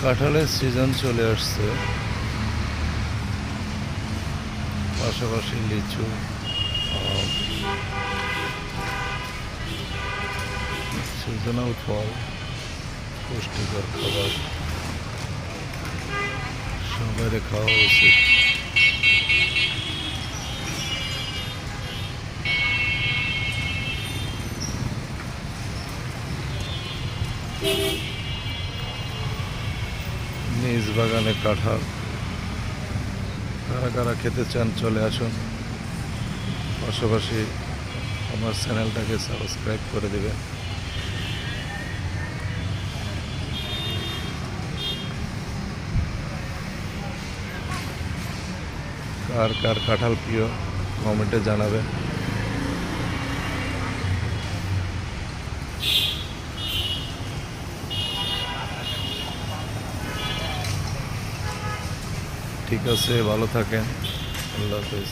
কাঁঠালের সিজন চলে আসছে, পাশাপাশি লিচু, আম, সিজনাল ফল, পুষ্টিকর খাবার সবাই খাওয়া উচিত। নিজ বাগানে কাঁঠাল কারা কারা খেতে চান চলে আসুন, পাশাপাশি আমার চ্যানেলটাকে সাবস্ক্রাইব করে দেবেন। কার কার কাঁঠাল প্রিয় কমেন্টে জানাবেন। ঠিক আছে, ভালো থাকেন, আল্লাহ হাফেজ।